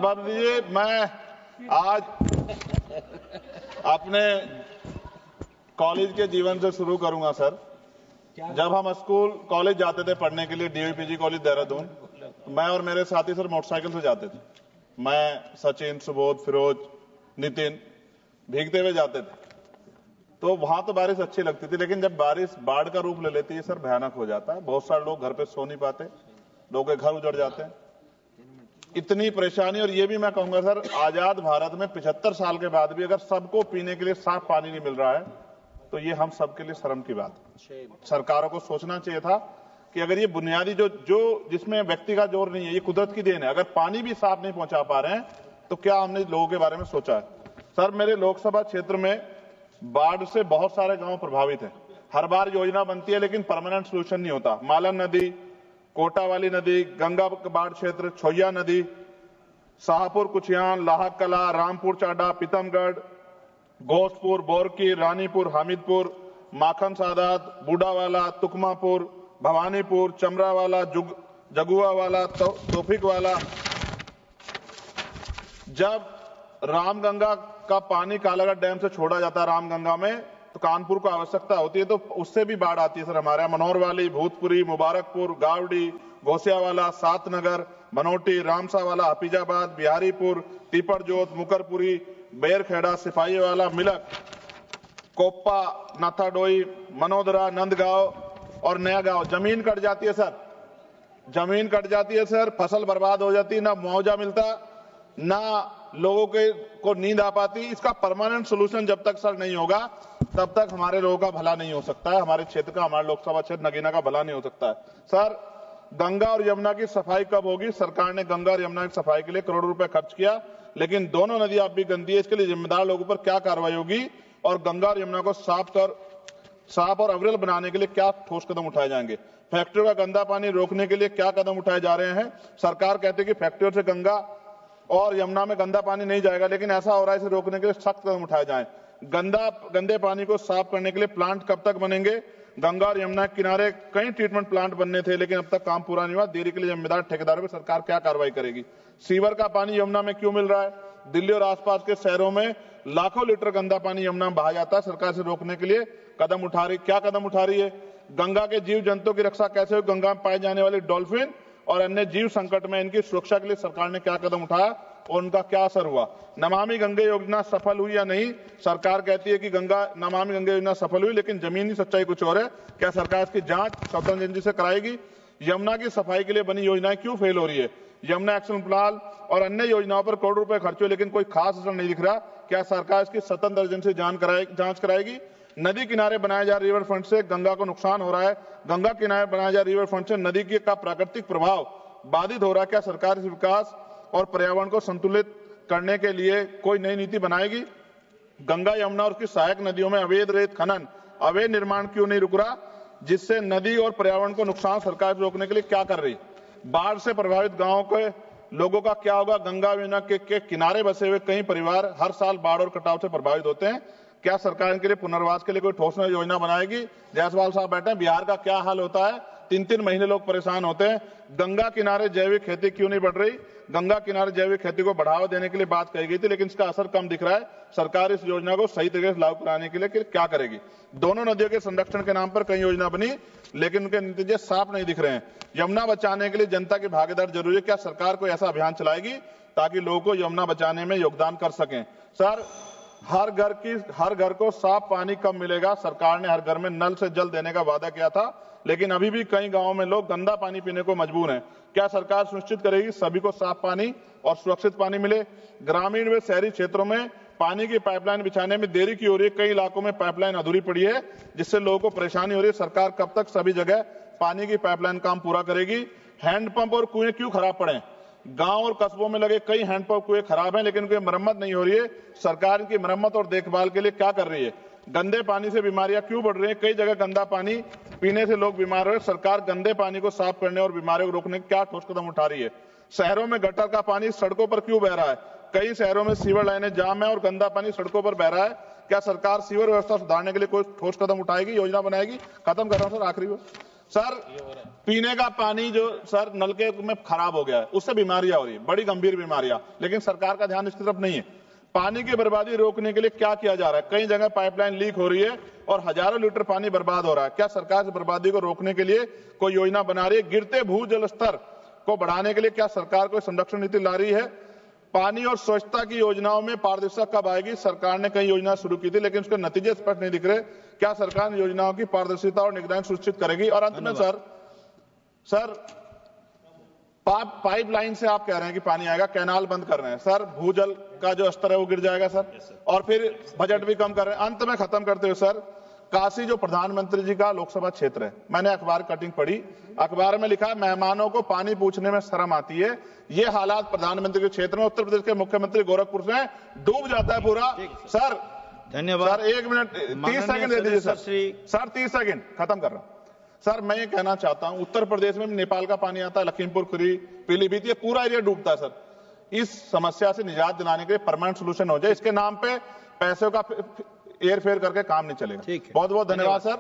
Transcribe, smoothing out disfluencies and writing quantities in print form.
सभापति जी, मैं आज अपने कॉलेज के जीवन से शुरू करूंगा सर। जब हम स्कूल कॉलेज जाते थे पढ़ने के लिए, डीवीपीजी कॉलेज देहरादून, मैं और मेरे साथी सर मोटरसाइकिल से जाते थे। मैं, सचिन, सुबोध, फिरोज, नितिन भीगते हुए जाते थे। तो वहां तो बारिश अच्छी लगती थी, लेकिन जब बारिश बाढ़ का रूप ले लेती है सर, भयानक हो जाता है। बहुत सारे लोग घर पे सो नहीं पाते, लोगों के घर उजड़ जाते हैं, इतनी परेशानी। और ये भी मैं कहूंगा सर, आजाद भारत में 75 साल के बाद भी अगर सबको पीने के लिए साफ पानी नहीं मिल रहा है, तो ये हम सबके लिए शर्म की बात है। सरकारों को सोचना चाहिए था कि अगर ये बुनियादी जो जिसमें व्यक्ति का जोर नहीं है, ये कुदरत की देन है, अगर पानी भी साफ नहीं पहुंचा पा रहे हैं तो क्या हमने लोगों के बारे में सोचा है? सर, मेरे लोकसभा क्षेत्र में बाढ़ से बहुत सारे गांव प्रभावित हैं। हर बार योजना बनती है लेकिन परमानेंट सोल्यूशन नहीं होता। मालन नदी, कोटा वाली नदी, गंगा बाढ़ क्षेत्र, छोया नदी, शाहपुर कुचियान, लाहक कला, रामपुर चाडा, पीतमगढ़, घोषपुर, बोरकी, रानीपुर, हामिदपुर, माखन सादात, बूढ़ावाला, तुकमापुर, भवानीपुर, चमरावाला, जगुआवाला, तोफिक वाला। जब रामगंगा का पानी कालागढ़ डैम से छोड़ा जाता है रामगंगा में, तो कानपुर को आवश्यकता होती है, तो उससे भी बाढ़ आती है सर हमारे यहाँ। मनोहरवाली, भूतपुरी, मुबारकपुर, गावड़ी, घोसियावाला, सातनगर, बनोटी, रामसावाला, हफीजाबाद, बिहारीपुर, तीपरजोत, मुकरपुरी, बेरखेड़ा, सिपाहीवाला, मिलक, कोप्पा, नाथाडोई, मनोदरा, नंदगांव और नया गांव। जमीन कट जाती है सर, जमीन कट जाती है सर, फसल बर्बाद हो जाती है, ना मुआवजा मिलता, ना लोगों को नींद आ पाती। इसका परमानेंट सोल्यूशन जब तक सर नहीं होगा तब तक हमारे लोगों का भला नहीं हो सकता है, हमारे क्षेत्र का, हमारे लोकसभा क्षेत्र नगीना का भला नहीं हो सकता है। सर, गंगा और यमुना की सफाई कब होगी? सरकार ने गंगा और यमुना की सफाई के लिए करोड़ों रुपए खर्च किया, लेकिन दोनों नदियां अब भी गंदी है। इसके लिए जिम्मेदार लोगों पर क्या कार्रवाई होगी और गंगा और यमुना को साफ और अविरल बनाने के लिए क्या ठोस कदम उठाए जाएंगे? फैक्ट्रियों का गंदा पानी रोकने के लिए क्या कदम उठाए जा रहे हैं? सरकार कहती है कि फैक्ट्रियों से गंगा और यमुना में गंदा पानी नहीं जाएगा, लेकिन ऐसा हो रहा है, इसे रोकने के लिए सख्त कदम उठाए जाएं। गंदे पानी को साफ करने के लिए प्लांट कब तक बनेंगे? गंगा और यमुना के किनारे कई ट्रीटमेंट प्लांट बनने थे, लेकिन अब तक काम पूरा नहीं हुआ। देरी के लिए जिम्मेदार ठेकेदारों पर सरकार क्या कार्रवाई करेगी? सीवर का पानी यमुना में क्यों मिल रहा है? दिल्ली और आसपास के शहरों में लाखों लीटर गंदा पानी यमुना में बहा जाता है। सरकार से रोकने के लिए क्या कदम उठा रही है? गंगा के जीव जंतुओं की रक्षा कैसे हो? गंगा में पाए जाने वाले डॉल्फिन और अन्य जीव संकट में इनकी सुरक्षा के लिए सरकार ने क्या कदम उठाया और उनका क्या असर हुआ? नमामि गंगे योजना सफल हुई या नहीं? सरकार कहती है कि नमामि गंगे योजना सफल हुई, लेकिन जमीनी सच्चाई कुछ और है। क्या सरकार इसकी जांच स्वतंत्र एजेंसी से कराएगी? यमुना की सफाई के लिए बनी योजनाएं क्यों फेल हो रही है? यमुना एक्शन प्लान और अन्य योजनाओं पर करोड़ों रुपए खर्च हुए, लेकिन कोई खास असर नहीं दिख रहा। क्या सरकार इसकी स्वतंत्र एजेंसी जांच कराएगी? नदी किनारे बनाए जा रिवर फ्रंट से गंगा को नुकसान हो रहा है, गंगा किनारे बनाए जा रिवर फ्रंट से नदी का प्राकृतिक प्रभाव बाधित हो रहा है। क्या सरकार इस विकास और पर्यावरण को संतुलित करने के लिए कोई नई नीति बनाएगी? गंगा, यमुना और उसकी सहायक नदियों में अवैध रेत खनन, अवैध निर्माण क्यों नहीं रुक रहा, जिससे नदी और पर्यावरण को नुकसान सरकार रोकने के लिए क्या कर रही? बाढ़ से प्रभावित गांवों के लोगों का क्या होगा? गंगा यमुना के किनारे बसे हुए कई परिवार हर साल बाढ़ और कटाव से प्रभावित होते हैं। क्या सरकार इनके लिए पुनर्वास के लिए कोई ठोस योजना बनाएगी? जायसवाल साहब बैठे हैं, बिहार का क्या हाल होता है? 3-3 महीने लोग परेशान होते हैं। गंगा किनारे जैविक खेती क्यों नहीं बढ़ रही? गंगा किनारे जैविक खेती को बढ़ावा देने के लिए बात कही गई थी, लेकिन इसका असर कम दिख रहा है। सरकार इस योजना को सही तरीके से लागू कराने के लिए क्या करेगी? दोनों नदियों के संरक्षण के नाम पर कई योजना बनी, लेकिन उनके नतीजे साफ नहीं दिख रहे हैं। यमुना बचाने के लिए जनता की भागीदारी जरूरी है। क्या सरकार कोई ऐसा अभियान चलाएगी ताकि लोगों को यमुना बचाने में योगदान कर सकें? सर, हर घर को साफ पानी कब मिलेगा? सरकार ने हर घर में नल से जल देने का वादा किया था, लेकिन अभी भी कई गांवों में लोग गंदा पानी पीने को मजबूर हैं। क्या सरकार सुनिश्चित करेगी सभी को साफ पानी और सुरक्षित पानी मिले? ग्रामीण व शहरी क्षेत्रों में पानी की पाइपलाइन बिछाने में देरी की हो रही है। कई इलाकों में पाइपलाइन अधूरी पड़ी है, जिससे लोगों को परेशानी हो रही है। सरकार कब तक सभी जगह पानी की पाइपलाइन काम पूरा करेगी? हैंडपंप और कुएं क्यों खराब पड़े? गांव और कस्बों में लगे कई हैंडपंप कुएं खराब हैं, लेकिन उनकी मरम्मत नहीं हो रही है। सरकार इनकी मरम्मत और देखभाल के लिए क्या कर रही है? गंदे पानी से बीमारियां क्यों बढ़ रही हैं? कई जगह गंदा पानी पीने से लोग बीमार हो रहे हैं। सरकार गंदे पानी को साफ करने और बीमारियों को रोकने के क्या ठोस कदम उठा रही है? शहरों में गटर का पानी सड़कों पर क्यों बह रहा है? कई शहरों में सीवर लाइनें जाम है और गंदा पानी सड़कों पर बह रहा है। क्या सरकार सीवर व्यवस्था सुधारने के लिए कोई ठोस कदम उठाएगी, योजना बनाएगी? खत्म कर रहा हूं सर, आखिरी सर पीने का पानी जो सर नलके में खराब हो गया है, उससे बीमारियां हो रही है, बड़ी गंभीर बीमारियां, लेकिन सरकार का ध्यान इसकी तरफ नहीं है। पानी की बर्बादी रोकने के लिए क्या किया जा रहा है? कई जगह पाइपलाइन लीक हो रही है और हजारों लीटर पानी बर्बाद हो रहा है। क्या सरकार इस बर्बादी को रोकने के लिए कोई योजना बना रही है? गिरते भूजल स्तर को बढ़ाने के लिए क्या सरकार कोई संरक्षण नीति ला रही है? पानी और स्वच्छता की योजनाओं में पारदर्शिता कब आएगी? सरकार ने कई योजना शुरू की थी, लेकिन उसके नतीजे स्पष्ट नहीं दिख रहे। क्या सरकार इन योजनाओं की पारदर्शिता और निगरानी सुनिश्चित करेगी? और अंत में सर पाइपलाइन से आप कह रहे हैं कि पानी आएगा, कैनाल बंद कर रहे हैं सर, भूजल का जो स्तर है वो गिर जाएगा सर, और फिर बजट भी कम कर रहे हैं। अंत में खत्म करते हुए सर, काशी जो प्रधानमंत्री जी का लोकसभा क्षेत्र है, मैंने अखबार कटिंग पढ़ी, अखबार में लिखा है मेहमानों को पानी पूछने में शर्म आती है। ये हालात प्रधानमंत्री के क्षेत्र में, उत्तर प्रदेश के मुख्यमंत्री गोरखपुर से डूब जाता है पूरा। सर धन्यवाद सर, 1 मिनट 30 सेकंड दे दीजिए सर 30 सेकंड खत्म कर रहा हूं। सर मैं ये कहना चाहता हूं, उत्तर प्रदेश में नेपाल का पानी आता है, लखीमपुर खीरी, पीलीभीत, ये पूरा एरिया डूबता है सर। इस समस्या से निजात दिलाने के लिए परमानेंट सोल्यूशन हो जाए, इसके नाम पे पैसों का हेर फेर करके काम नहीं चलेगा। बहुत बहुत धन्यवाद सर।